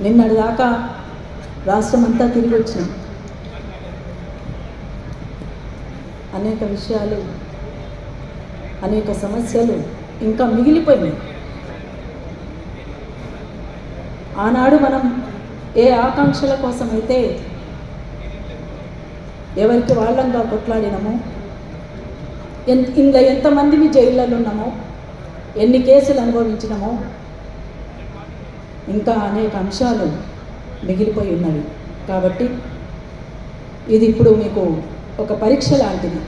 నిన్నటిదాకా రాష్ట్రమంతా తిరిగి వచ్చినాం. అనేక విషయాలు, అనేక సమస్యలు ఇంకా మిగిలిపోయినాయి. ఆనాడు మనం ఏ ఆకాంక్షల కోసమైతే ఎవరికి వాళ్ళంగా కొట్లాడినామో, ఇంకా ఎంతమందిని జైళ్ళలో ఉన్నామో, ఎన్ని కేసులు అనుభవించినామో, ఇంకా అనేక అంశాలు మిగిలిపోయి ఉన్నవి. కాబట్టి ఇది ఇప్పుడు మీకు ఒక పరీక్ష లాంటిది.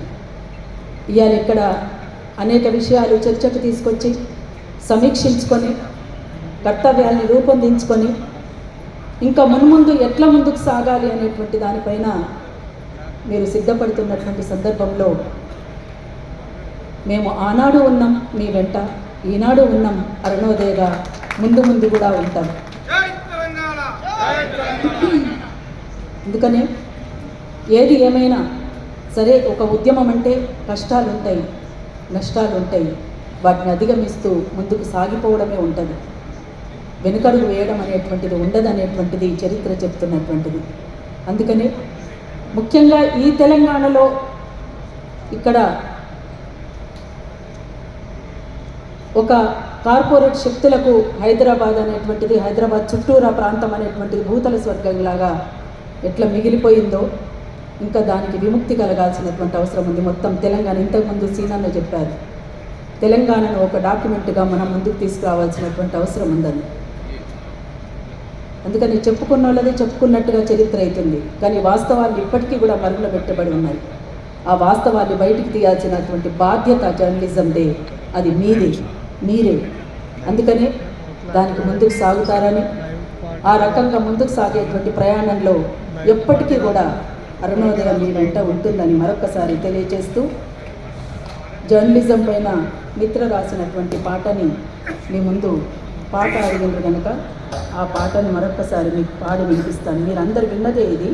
ఇవాళ ఇక్కడ అనేక విషయాలు చర్చకు తీసుకొచ్చి సమీక్షించుకొని కర్తవ్యాల్ని రూపొందించుకొని ఇంకా మున్ముందు ఎట్లా ముందుకు సాగాలి అనేటువంటి దానిపైన మీరు సిద్ధపడుతున్నటువంటి సందర్భంలో మేము ఆనాడు ఉన్నాం మీ వెంట, ఈనాడు ఉన్నాం అరుణోదయగా, ముందు ముందు కూడా ఉంటాం. అందుకనే ఏది ఏమైనా సరే, ఒక ఉద్యమం అంటే కష్టాలు ఉంటాయి, నష్టాలు ఉంటాయి. వాటిని అధిగమిస్తూ ముందుకు సాగిపోవడమే ఉంటుంది. వెనుకడుగు వేయడం అనేటువంటిది ఉండదనేటువంటిది చరిత్ర చెప్తున్నటువంటిది. అందుకని ముఖ్యంగా ఈ తెలంగాణలో ఇక్కడ ఒక కార్పొరేట్ శక్తులకు హైదరాబాద్ అనేటువంటిది, హైదరాబాద్ చుట్టూరా ప్రాంతం అనేటువంటిది భూతల స్వర్గంలాగా ఎట్లా మిగిలిపోయిందో ఇంకా దానికి విముక్తి కలగాల్సినటువంటి అవసరం ఉంది. మొత్తం తెలంగాణ, ఇంతకుముందు సీనన్న చెప్పారు, తెలంగాణను ఒక డాక్యుమెంట్గా మనం ముందుకు తీసుకురావాల్సినటువంటి అవసరం ఉందని. అందుకని చెప్పుకున్న వాళ్ళది చెప్పుకున్నట్టుగా చరిత్ర అవుతుంది, కానీ వాస్తవాలు ఇప్పటికీ కూడా మరుగున పెట్టబడి ఉన్నాయి. ఆ వాస్తవాన్ని బయటికి తీయాల్సినటువంటి బాధ్యత జర్నలిజందే, అది మీరే. అందుకనే దానికి ముందుకు సాగుతారని, ఆ రకంగా ముందుకు సాగేటువంటి ప్రయాణంలో ఎప్పటికీ కూడా అరుణోదయం మీ వెంట ఉంటుందని మరొకసారి తెలియజేస్తూ, జర్నలిజం పైన మిత్ర రాసినటువంటి పాటని మీ ముందు పాట అడిగినారు కనుక ఆ పాటను మరొకసారి మీకు పాడి వినిపిస్తాను. మీరు అందరు విన్నదే ఇది.